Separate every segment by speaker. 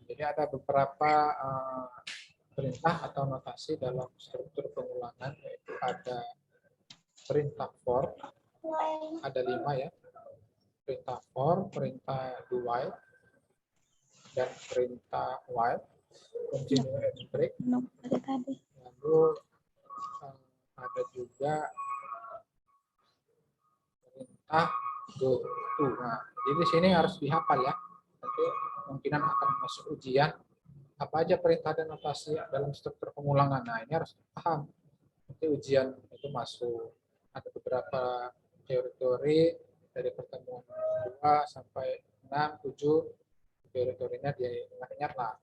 Speaker 1: Jadi ada beberapa perintah atau notasi dalam struktur pengulangan, yaitu ada perintah for, ada 5 ya, perintah for, perintah do while, dan perintah while, continue and break. Lalu ada juga perintah go to. Nah, jadi di sini harus dihafal ya. Nanti kemungkinan akan masuk ujian apa aja perintah dan notasi dalam struktur pengulangan. Nah, ini harus paham. Nanti ujian itu masuk. Ada beberapa teori-teori dari pertemuan 2 sampai 6, 7, teori-teorinya diingat-ingat lah.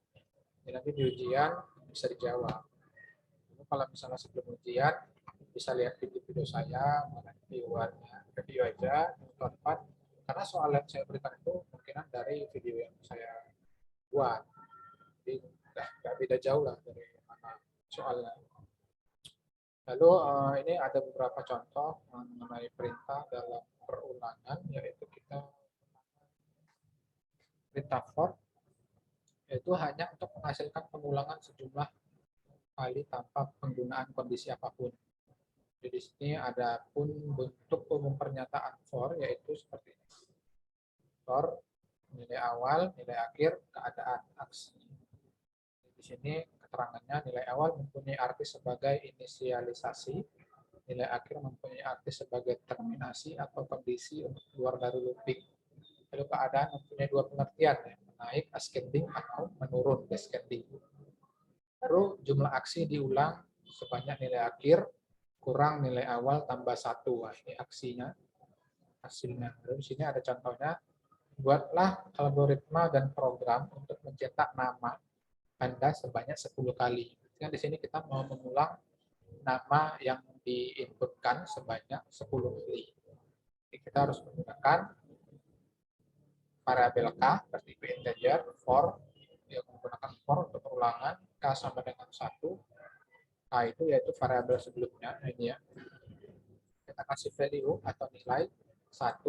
Speaker 1: Jadi nanti di ujian bisa dijawab. Jadi kalau misalnya sebelum ujian, bisa lihat video-video saya, review aja, nonton 4. Karena soal yang saya berikan itu kemungkinan dari video yang saya buat. Jadi nggak beda jauh lah dari mana soalnya. Lalu ini ada beberapa contoh mengenai perintah dalam perulangan, yaitu kita perintah for, yaitu hanya untuk menghasilkan pengulangan sejumlah kali tanpa penggunaan kondisi apapun. Jadi di sini ada pun bentuk umum pernyataan for, yaitu seperti ini. For, nilai awal, nilai akhir, keadaan, aksi. Di sini keterangannya nilai awal mempunyai arti sebagai inisialisasi, nilai akhir mempunyai arti sebagai terminasi atau kondisi untuk keluar dari looping. Lalu keadaan mempunyai dua pengertian, ya, menaik ascending atau menurun descending. Baru jumlah aksi diulang sebanyak nilai akhir kurang nilai awal tambah 1. Wah, ini aksinya, hasilnya. Lalu di sini ada contohnya. Buatlah algoritma dan program untuk mencetak nama Anda sebanyak 10 kali. Di sini kita mau mengulang nama yang diinputkan sebanyak 10 kali. Jadi kita harus menggunakan variabel k, berarti integer, for, yang menggunakan for untuk perulangan, k sama dengan 1, k itu yaitu variabel sebelumnya, ini ya. Kita kasih value atau nilai 1,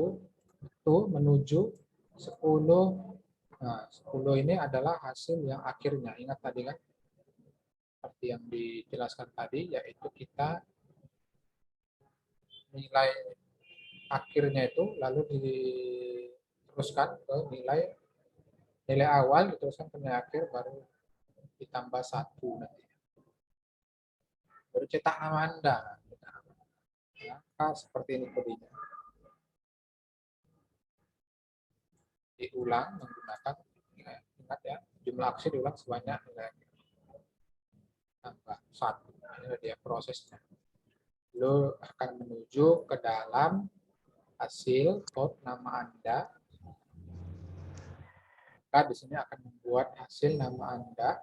Speaker 1: itu menuju 10. Nah, 10 ini adalah hasil yang akhirnya. Ingat tadi kan, seperti yang dijelaskan tadi, yaitu kita nilai akhirnya itu lalu diteruskan ke nilai awal, diteruskan ke nilai akhir, baru ditambah 1 nanti. Baru cetak nama Anda. Maka seperti ini kodenya. Diulang menggunakan, ingat ya, jumlah aksi diulang sebanyak nilai tambah 1. Ini dia prosesnya. Lalu akan menuju ke dalam hasil code nama Anda. Maka di sini akan membuat hasil nama Anda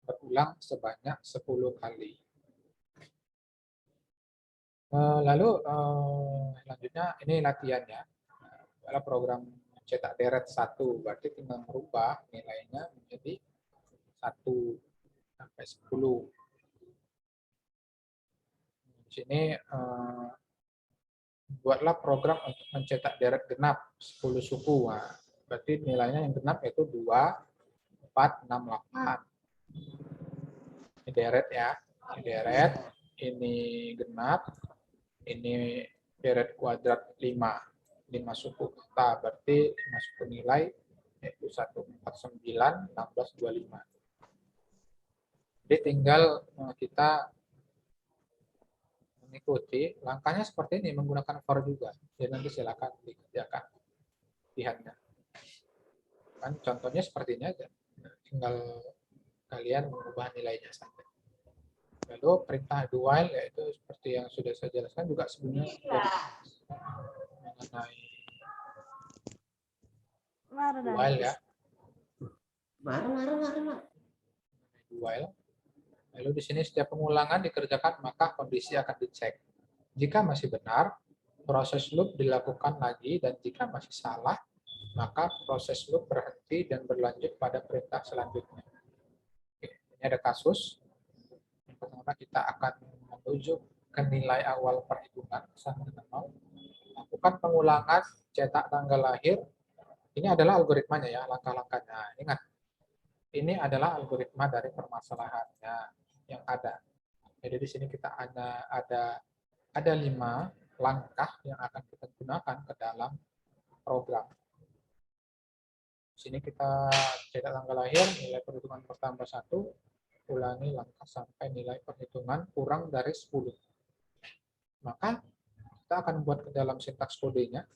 Speaker 1: berulang sebanyak 10 kali. Lalu selanjutnya ini latihannya. Adalah program cetak deret 1, berarti tinggal merubah nilainya menjadi 1 sampai 10. Di sini buatlah program untuk mencetak deret genap 10 suku. Nah, berarti nilainya yang genap yaitu 2, 4, 6, 8. Ini deret ya. Ini deret, ini genap, ini deret kuadrat 5. 5 suku kata, berarti 5 suku nilai yaitu 149, 16, 25. Jadi tinggal kita mengikuti langkahnya seperti ini, menggunakan for juga. Jadi nanti silakan dikerjakan lihatnya. Kan contohnya seperti ini aja. Tinggal kalian mengubah nilainya saja. Lalu perintah do while, yaitu seperti yang sudah saya jelaskan juga sebenarnya mengenai do while ya. Do while. Lalu di sini setiap pengulangan dikerjakan maka kondisi akan dicek. Jika masih benar, proses loop dilakukan lagi, dan jika masih salah, maka proses loop berhenti dan berlanjut pada perintah selanjutnya. Oke, ini ada kasus. Yang pertama kita akan menuju ke nilai awal perhitungan sama dengan 0. Lakukan pengulangan cetak tanggal lahir. Ini adalah algoritmanya ya, langkah-langkahnya. Ingat, Ini adalah algoritma dari permasalahannya yang ada. Jadi di sini kita ada 5 langkah yang akan kita gunakan ke dalam program. Di sini kita cetak tanggal lahir, nilai perhitungan bertambah 1, ulangi langkah sampai nilai perhitungan kurang dari 10. Maka kita akan buat ke dalam sintaks kodenya.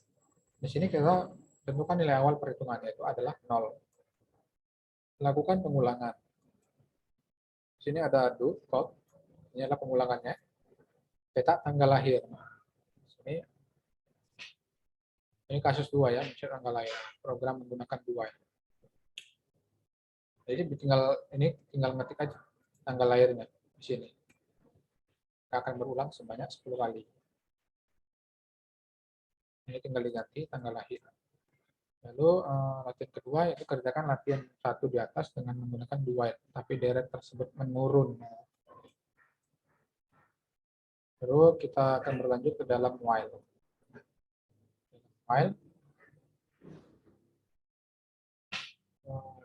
Speaker 1: Di sini kita tentukan nilai awal perhitungan, yaitu adalah 0. Lakukan pengulangan. Di sini ada do code, ini adalah pengulangannya. Cetak tanggal lahir. Ini kasus 2 ya, mencet tanggal lahir. Program menggunakan 2. Jadi tinggal ngetik aja tanggal lahirnya di sini. Kita akan berulang sebanyak 10 kali. Ini tinggal diganti tanggal lahir. Lalu latihan kedua yaitu kerjakan latihan 1 di atas dengan menggunakan 2, tapi deret tersebut menurun. Lalu kita akan berlanjut ke dalam while.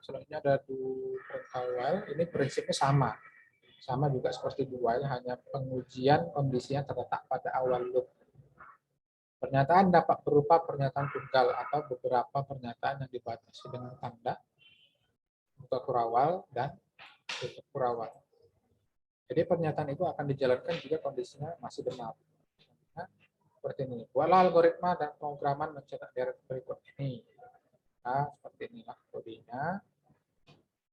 Speaker 1: Selanjutnya ada do perintah while. Ini prinsipnya sama juga seperti do while, hanya pengujian kondisinya terletak pada awal loop. Pernyataan dapat berupa pernyataan tunggal atau beberapa pernyataan yang dibatasi dengan tanda buka kurawal dan tutup kurawal. Jadi pernyataan itu akan dijalankan jika kondisinya masih benar. Nah, seperti ini. Buatlah algoritma dan pemrograman mencetak deret berikut ini. Nah, seperti inilah kodenya.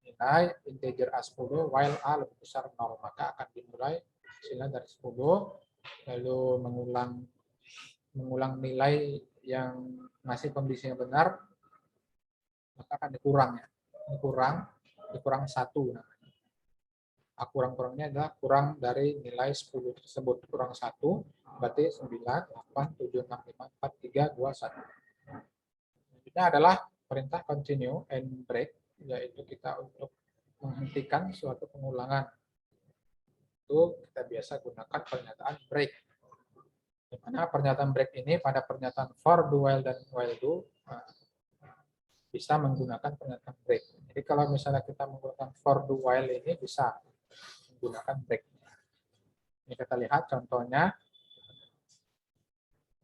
Speaker 1: Nilai integer A10 while A lebih besar 0. Maka akan dimulai hasilnya dari 10, lalu mengulang nilai yang masih kondisinya benar, maka akan dikurang ya. Dikurang 1 namanya. Kurang-kurangnya adalah kurang dari nilai 10 tersebut. Kurang 1, berarti 9, 8, 7, 6, 5, 4, 3, 2, 1. Selanjutnya adalah perintah continue and break, yaitu kita untuk menghentikan suatu pengulangan. Itu kita biasa gunakan pernyataan break. Di mana pernyataan break ini pada pernyataan for, do, while, dan while do bisa menggunakan pernyataan break. Jadi kalau misalnya kita menggunakan for, do, while ini bisa menggunakan break. Ini kita lihat contohnya.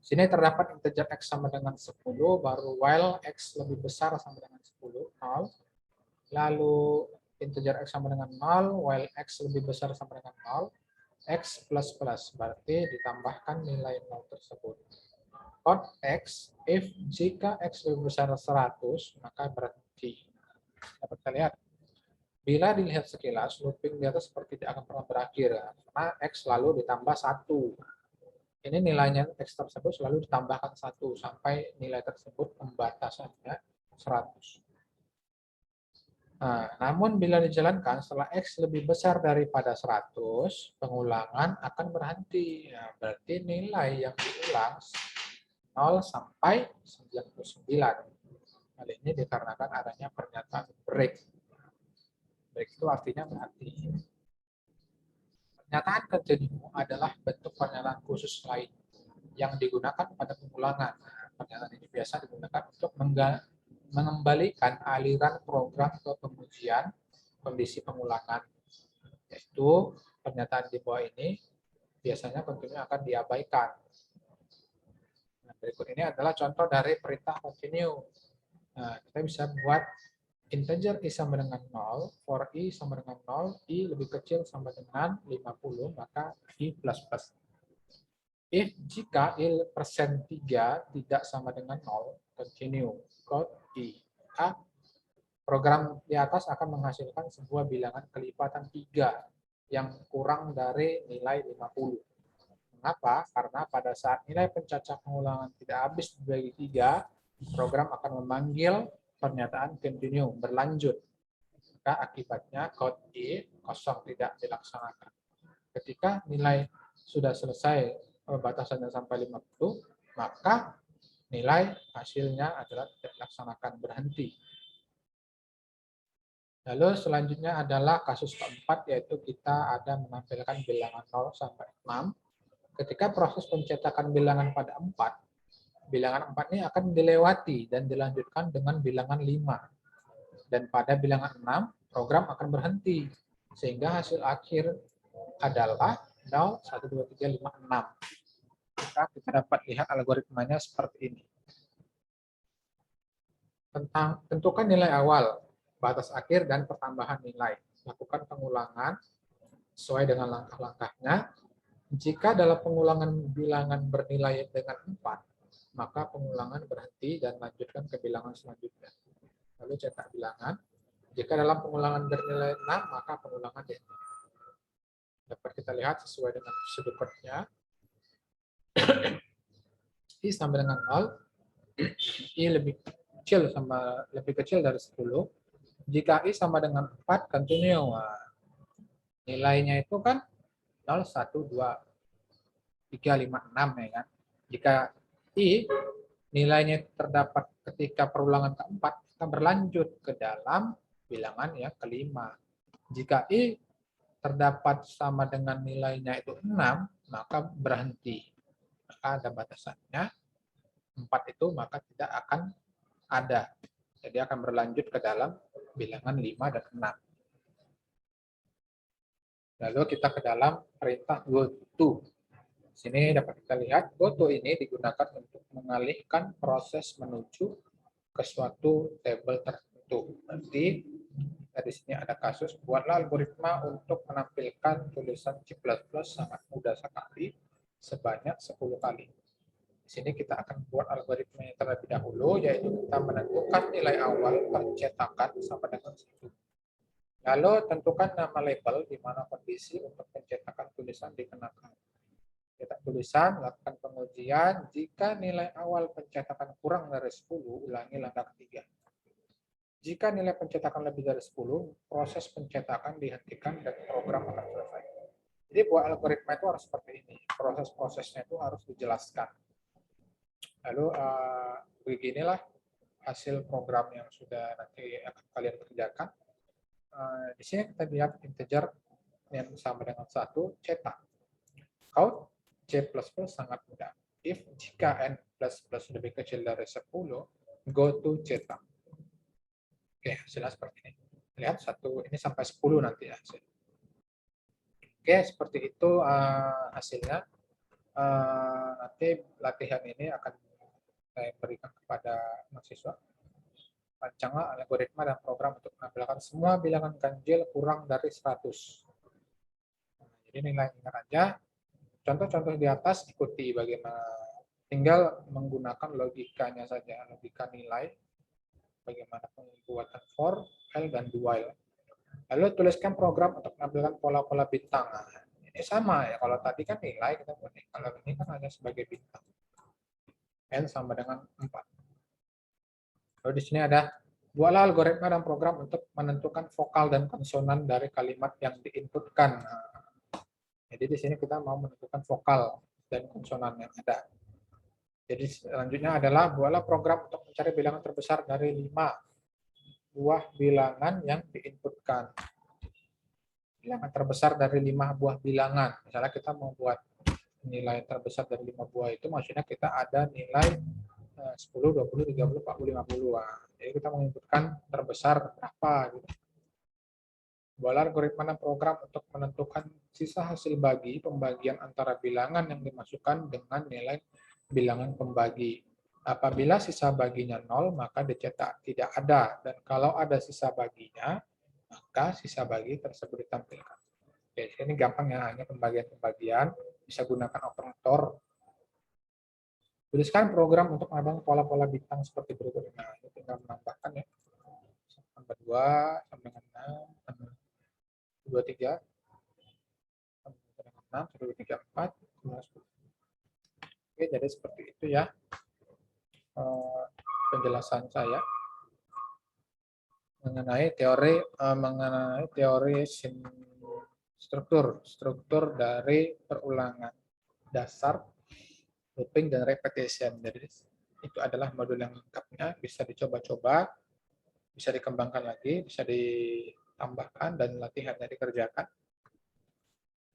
Speaker 1: Sini terdapat integer x sama dengan 10, baru while x lebih besar sama dengan 10, 0. Lalu integer x sama dengan 0, while x lebih besar sama dengan 0, x plus plus, berarti ditambahkan nilai 0 tersebut. Code x, if jika x lebih besar 100, maka berhenti. Dapat kita lihat. Bila dilihat sekilas, looping di atas seperti tidak akan pernah berakhir, karena x selalu ditambah 1. Ini nilainya x tersebut selalu ditambahkan 1 sampai nilai tersebut pembatasannya 100. Nah, namun bila dijalankan setelah x lebih besar daripada 100, pengulangan akan berhenti. Nah, berarti nilai yang diulang 0 sampai 99. Hal ini dikarenakan adanya pernyataan break. Break itu artinya berhenti. Pernyataan continue adalah bentuk pernyataan khusus lain yang digunakan pada pengulangan. Nah, pernyataan ini biasa digunakan untuk mengembalikan aliran program ke pengujian kondisi pengulangan. Yaitu pernyataan di bawah ini biasanya continue akan diabaikan. Nah, berikut ini adalah contoh dari perintah continue. Nah, kita bisa buat integer i sama dengan 0, for i sama dengan 0, i lebih kecil sama dengan 50, maka i plus plus. If jika i persen 3 tidak sama dengan 0, continue, code i. Program di atas akan menghasilkan sebuah bilangan kelipatan 3 yang kurang dari nilai 50. Mengapa? Karena pada saat nilai pencacah pengulangan tidak habis dibagi 3, program akan memanggil pernyataan continue, berlanjut. Maka akibatnya code I kosong, tidak dilaksanakan. Ketika nilai sudah selesai batasannya sampai 50, maka nilai hasilnya adalah tidak dilaksanakan, berhenti. Lalu selanjutnya adalah kasus keempat, yaitu kita ada menampilkan bilangan 0 sampai 6. Ketika proses pencetakan bilangan pada 4, bilangan 4 ini akan dilewati dan dilanjutkan dengan bilangan 5. Dan pada bilangan 6, program akan berhenti. Sehingga hasil akhir adalah 0, 1, 2, 3, 5, 6. Maka kita dapat lihat algoritmanya seperti ini. Tentukan nilai awal, batas akhir, dan pertambahan nilai. Lakukan pengulangan sesuai dengan langkah-langkahnya. Jika dalam pengulangan bilangan bernilai dengan 4, maka pengulangan berhenti dan lanjutkan ke bilangan selanjutnya. Lalu cetak bilangan. Jika dalam pengulangan bernilai 6, maka pengulangan dihentikan. Dapat kita lihat sesuai dengan sudut kodenya. I sama dengan 0, I lebih kecil dari 10. Jika I sama dengan 4, continue. Nilainya itu kan 0, 1, 2, 3, 5, 6 ya kan. Jika I nilainya terdapat ketika perulangan keempat, kita berlanjut ke dalam bilangan yang kelima. Jika I terdapat sama dengan nilainya itu 6, maka berhenti. Maka ada batasannya. 4 itu maka tidak akan ada. Jadi akan berlanjut ke dalam bilangan 5 dan 6. Lalu kita ke dalam perintah goto. Sini dapat kita lihat, goto ini digunakan untuk mengalihkan proses menuju ke suatu tabel tertentu. Nanti di sini ada kasus, buatlah algoritma untuk menampilkan tulisan C++ sangat mudah sekali sebanyak 10 kali. Di sini kita akan buat algoritma yang terlebih dahulu, yaitu kita menentukan nilai awal pencetakan sama dengan 1. Lalu tentukan nama label di mana kondisi untuk pencetakan tulisan dikenakan. Cetak tulisan, lakukan pengujian. Jika nilai awal pencetakan kurang dari 10, ulangi langkah ketiga. Jika nilai pencetakan lebih dari 10, proses pencetakan dihentikan dan program akan selesai. Jadi buat algoritma itu harus seperti ini. Proses-prosesnya itu harus dijelaskan. Lalu beginilah hasil program yang sudah nanti akan kalian kerjakan. Di sini kita lihat integer yang sama dengan 1, cetak. Count C++ sangat mudah. If jika n++ lebih kecil dari 10, go to cetak. Oke, hasilnya seperti ini. Lihat ini sampai 10 nanti ya. Oke, seperti itu hasilnya. Nanti latihan ini akan saya berikan kepada mahasiswa. Rancanglah algoritma dan program untuk menampilkan semua bilangan ganjil kurang dari 100. Jadi nilai-nilai aja. Contoh-contoh di atas ikuti bagaimana. Tinggal menggunakan logikanya saja, logika nilai. Bagaimana pembuatan for, while, dan do while. Lalu tuliskan program untuk menampilkan pola-pola bintang. Nah, ini sama ya, kalau tadi kan nilai kita buat, kalau ini kan hanya sebagai bintang. N sama dengan 4. Lalu di sini ada buatlah algoritma dan program untuk menentukan vokal dan konsonan dari kalimat yang diinputkan. Nah, jadi di sini kita mau menentukan vokal dan konsonan yang ada. Jadi selanjutnya adalah buatlah program untuk mencari bilangan terbesar dari 5 buah bilangan yang diinputkan. Bilangan terbesar dari 5 buah bilangan. Misalnya kita mau buat nilai terbesar dari 5 buah itu, maksudnya kita ada nilai 10, 20, 30, 40, 50. Jadi kita menginputkan terbesar berapa. Gitu. Buatlah algoritma dan program untuk menentukan sisa hasil bagi pembagian antara bilangan yang dimasukkan dengan nilai bilangan pembagi. Apabila sisa baginya 0, maka dicetak tidak ada. Dan kalau ada sisa baginya, maka sisa bagi tersebut ditampilkan. Oke, ini gampang ya, hanya pembagian-pembagian. Bisa gunakan operator. Tuliskan program untuk menambah pola-pola bintang seperti berikut. Nah, ini tinggal menambahkan ya. Tambah 2, sama dengan 6, 2, 3, sama dengan 6, 1, 2, 3, 4, 5, 10. Oke, jadi seperti itu ya penjelasan saya mengenai teori struktur dari perulangan dasar, looping, dan repetition. Jadi itu adalah modul yang lengkapnya, bisa dicoba-coba, bisa dikembangkan lagi, bisa ditambahkan, dan latihannya dikerjakan.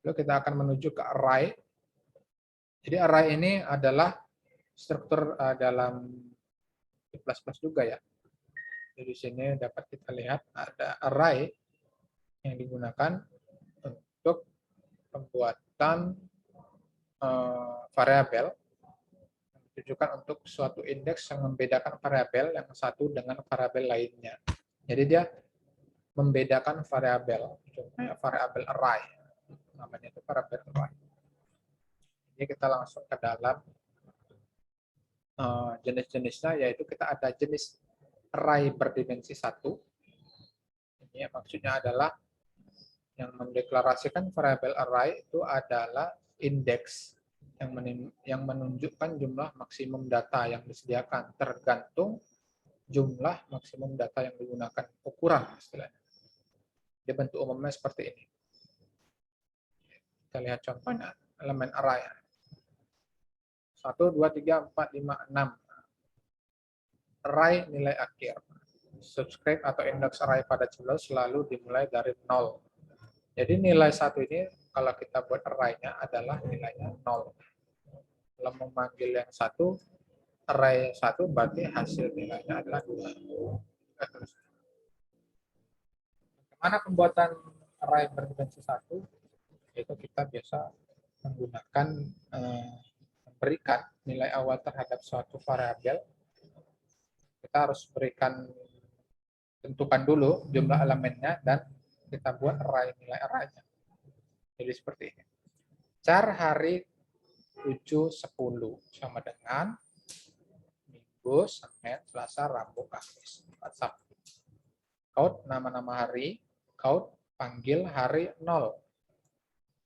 Speaker 1: Lalu kita akan menuju ke array. Jadi array ini adalah struktur dalam C++ juga ya. Jadi di sini dapat kita lihat ada array. yang digunakan untuk pembuatan variabel, ditujukan untuk suatu indeks yang membedakan variabel yang satu dengan variabel lainnya. Jadi dia membedakan variabel, contohnya variabel array, namanya itu variabel array. Jadi kita langsung ke dalam jenis-jenisnya, yaitu kita ada jenis array berdimensi 1. Ini maksudnya adalah yang mendeklarasikan variabel array itu adalah indeks yang menunjukkan jumlah maksimum data yang disediakan tergantung jumlah maksimum data yang digunakan, ukuran istilahnya. Dia bentuk umumnya seperti ini. Kita lihat contohnya, elemen array. 1, 2, 3, 4, 5, 6. Array nilai akhir. Subscript atau indeks array pada jumlah selalu dimulai dari 0. Jadi nilai 1 ini kalau kita buat array-nya adalah nilainya 0. Kalau memanggil yang 1, array 1 berarti hasil nilainya adalah 2. Bagaimana pembuatan array berdimensi 1? Yaitu kita biasa menggunakan memberikan nilai awal terhadap suatu variabel. Kita harus berikan, tentukan dulu jumlah elemennya dan kita buat array nilai array-nya. Jadi seperti ini. Char hari 7, 10 sama dengan Minggu, Senin, Selasa, Rabu, Kamis, Sabtu. Count nama-nama hari, count panggil hari 0.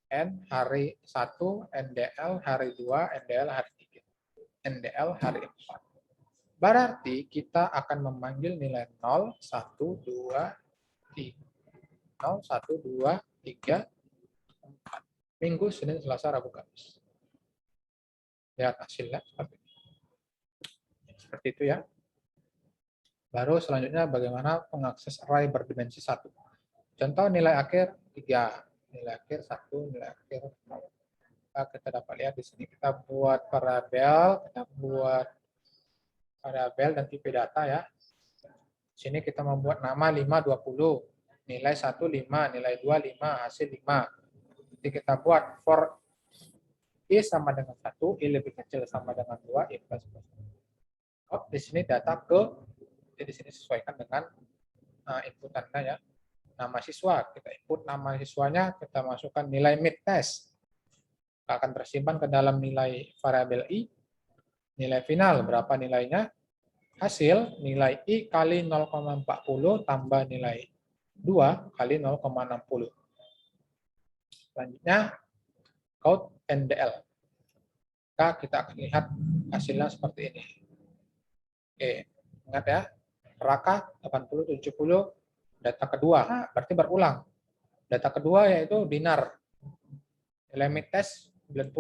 Speaker 1: N hari 1, NDL hari 2, NDL hari 3, NDL hari 4. Berarti kita akan memanggil nilai 0, 1, 2, 3. 0, 1, 2, 3, 4. Minggu, Senin, Selasa, Rabu, Kamis. Lihat hasilnya seperti ini. Seperti itu ya. Baru selanjutnya bagaimana mengakses array berdimensi 1. Contoh nilai akhir 3. Nilai akhir 1, nilai akhir 0. Kita dapat lihat di sini kita buat variabel, dan tipe data ya. Di sini kita membuat nama 5, 20, nilai 1, 5, nilai 2, 5, hasil 5. Jadi kita buat for i sama dengan 1, i lebih kecil sama dengan 2, i plus 1. Di sini data jadi di sini sesuaikan dengan input Anda ya. Nama siswa, kita input nama siswanya, kita masukkan nilai mid test. Akan tersimpan ke dalam nilai variabel i. Nilai final, berapa nilainya? Hasil, nilai i kali 0,40 tambah nilai 2 kali 0,60. Selanjutnya, count NDL. Maka kita akan lihat hasilnya seperti ini. Oke, ingat ya, Raka 80, 70, data kedua, berarti berulang. Data kedua yaitu dinar. Nilai mid test 90,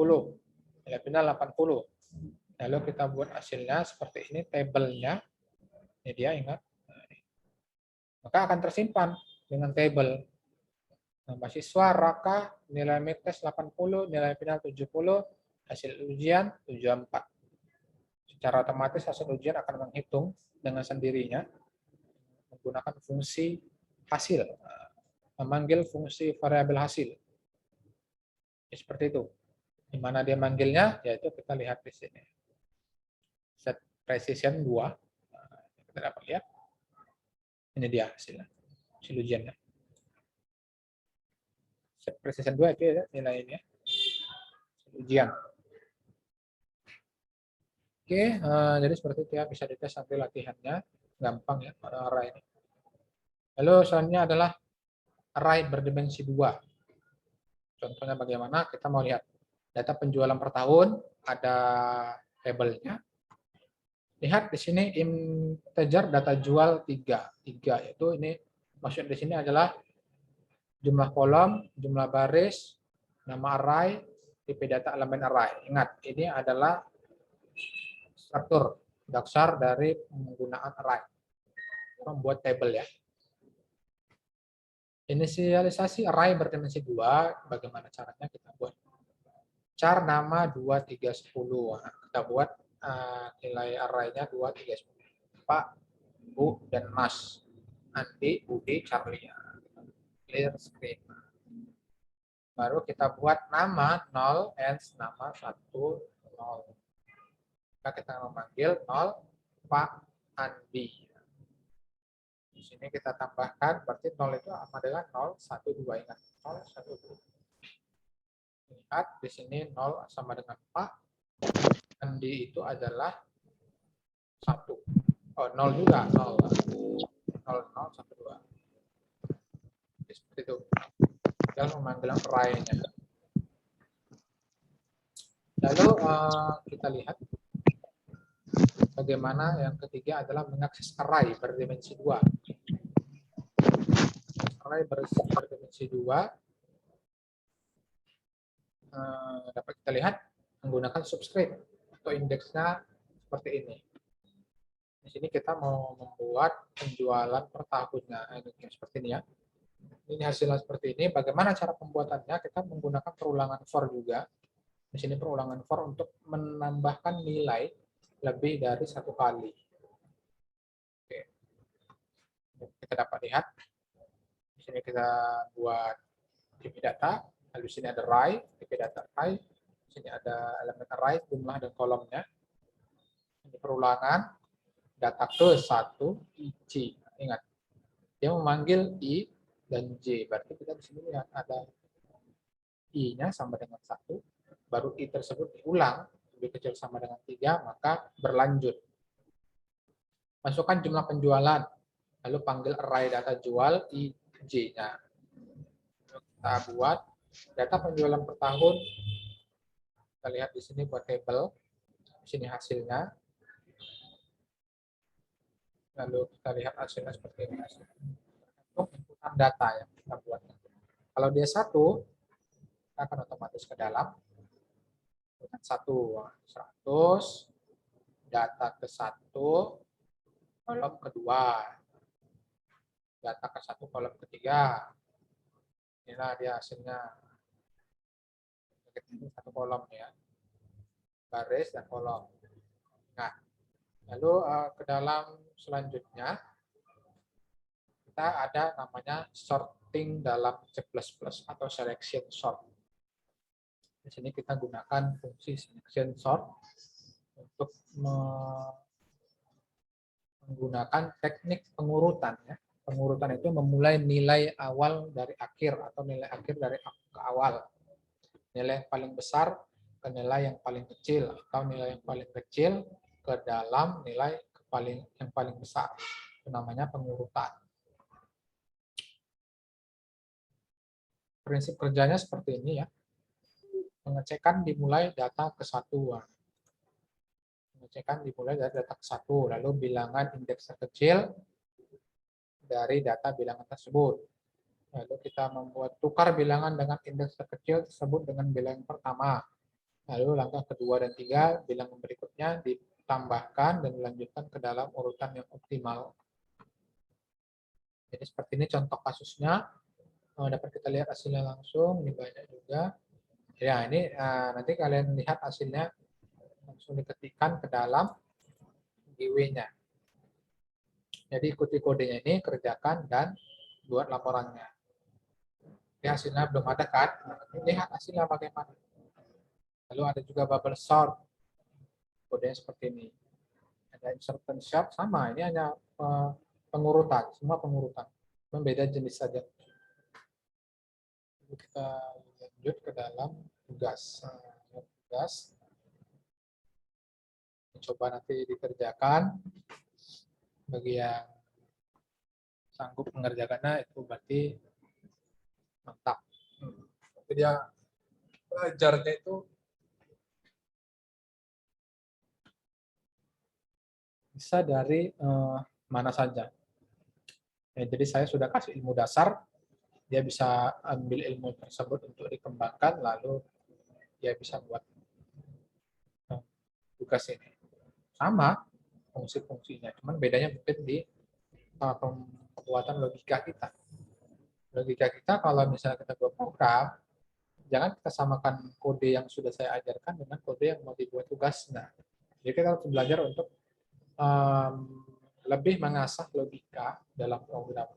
Speaker 1: nilai final 80. Lalu kita buat hasilnya seperti ini, tabelnya. Ini dia, ingat. Maka akan tersimpan dengan tabel. Nama siswa Raka, nilai mid test 80, nilai final 70, hasil ujian 74. Secara otomatis hasil ujian akan menghitung dengan sendirinya menggunakan fungsi hasil, memanggil fungsi variabel hasil. Seperti itu. Di mana dia manggilnya, yaitu kita lihat di sini. Set precision 2. Kita dapat lihat. Ini dia hasilnya. Hasil ujiannya. Set precision 2 itu ya, nilai ini ya. Hasil ujian. Oke, jadi seperti itu ya, bisa dites nanti latihannya. Gampang ya pada array ini. Lalu selanjutnya adalah array berdimensi 2. Contohnya bagaimana? Kita mau lihat data penjualan per tahun, ada tabelnya. Lihat di sini integer data jual 3. 3 yaitu ini maksud di sini adalah jumlah kolom, jumlah baris, nama array, tipe data elemen array. Ingat, ini adalah struktur dasar dari penggunaan array. Membuat tabel ya. Inisialisasi array berdimensi 2, bagaimana caranya kita buat? Char nama 2, 3, 10. Nah, kita buat nilai array-nya 2, 3, 10. Pak, Bu, dan Mas. Andi, Budi, Charlie. clear screen. Baru kita buat nama 0 and nama 1 0. Maka kita memanggil 0 Pak Andi. Di sini kita tambahkan, berarti 0 itu sama dengan 0, 1, 2. Ingat, 0, 1, 2. Lihat, di sini 0 sama dengan Pak. Andi itu adalah 1. Oh, 0 juga. 0, 0, 1, 2. Seperti itu. Tinggal memanggil array-nya. Lalu kita lihat bagaimana yang ketiga adalah mengakses array berdimensi 2. Array berdimensi 2 dapat kita lihat menggunakan subscript atau indeksnya seperti ini. Di sini kita mau membuat penjualan per tahunnya, seperti ini ya. Ini hasilnya seperti ini. Bagaimana cara pembuatannya? Kita menggunakan perulangan for juga. Di sini perulangan for untuk menambahkan nilai lebih dari 1 kali. Oke. Kita dapat lihat. Di sini kita buat DP data. Lalu di sini ada array, DP data array. Di sini ada elemen array, jumlah dan kolomnya. Ini perulangan data ke 1 IJ. Ingat, dia memanggil I dan J. Berarti kita di sini lihat ada I-nya sama dengan 1, baru I tersebut diulang, lebih kecil sama dengan 3, maka berlanjut. Masukkan jumlah penjualan, lalu panggil array data jual IJ-nya. Kita buat data penjualan per tahun. Kita lihat di sini buat tabel. Di sini hasilnya. Lalu kita lihat hasilnya seperti ini. Untuk inputan data yang kita buat. Kalau dia 1, kita akan otomatis ke dalam. 1, 100, data ke 1, kolom kedua. Data ke 1, kolom ketiga. Inilah dia hasilnya. Ini 1 kolom ya. Baris dan kolom. Nah, lalu ke dalam selanjutnya, kita ada namanya sorting dalam C++ atau selection sort. Di sini kita gunakan fungsi selection sort untuk menggunakan teknik pengurutan. Ya. Pengurutan itu memulai nilai awal dari akhir atau nilai akhir dari ke awal. Nilai yang paling besar ke nilai yang paling kecil atau nilai yang paling kecil ke dalam nilai yang paling besar. Itu namanya pengurutan. Prinsip kerjanya seperti ini ya. Pengecekan dimulai data kesatuan. Pengecekan dimulai dari data ke 1, lalu bilangan indeks terkecil dari data bilangan tersebut. Lalu kita membuat tukar bilangan dengan indeks terkecil tersebut dengan bilangan pertama. Lalu langkah kedua dan 3, bilangan berikutnya ditambahkan dan dilanjutkan ke dalam urutan yang optimal. Jadi seperti ini contoh kasusnya. Dapat kita lihat hasilnya langsung, ini banyak juga. Ya, ini nanti kalian lihat hasilnya langsung diketikkan ke dalam GW-nya. Jadi ikuti kodenya ini, kerjakan, dan buat laporannya. Ini hasilnya belum ada kan? Ini lihat hasilnya bagaimana. Lalu ada juga bubble sort. Kodenya seperti ini. Ada insertion sort, sama. Ini hanya pengurutan, semua pengurutan. Membeda jenis saja. Lalu kita lanjut ke dalam tugas. Tugas. Coba nanti dikerjakan. Bagi yang sanggup mengerjakannya itu berarti mantap. Jadi dia belajarnya itu bisa dari mana saja. Ya, jadi saya sudah kasih ilmu dasar, dia bisa ambil ilmu tersebut untuk dikembangkan, lalu dia bisa buat tugas ini. Sama fungsi-fungsinya, cuman bedanya mungkin di pembuatan logika kita. Logika kita kalau misalnya kita buat program, jangan kita samakan kode yang sudah saya ajarkan dengan kode yang mau dibuat tugas. Nah, jadi kita harus belajar untuk lebih mengasah logika dalam program.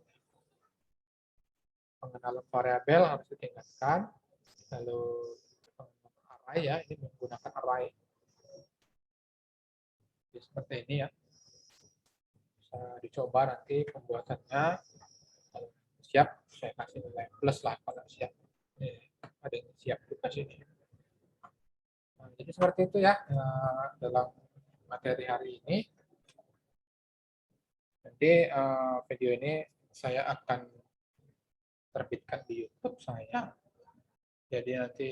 Speaker 1: pengenalan variabel harus ditingkatkan. Lalu array ya, ini menggunakan array. Jadi seperti ini ya. Bisa dicoba nanti pembuatannya. Kalau siap, saya kasih nilai plus lah kalau siap. Ada yang siap juga sini. Nah, jadi seperti itu ya dalam materi hari ini. Nanti video ini saya akan terbitkan di YouTube saya. Jadi nanti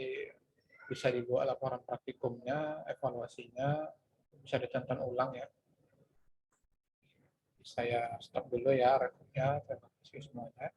Speaker 1: bisa dibuat laporan praktikumnya, evaluasinya, bisa ditonton ulang ya. Saya stop dulu ya rekodnya. Terima kasih semuanya.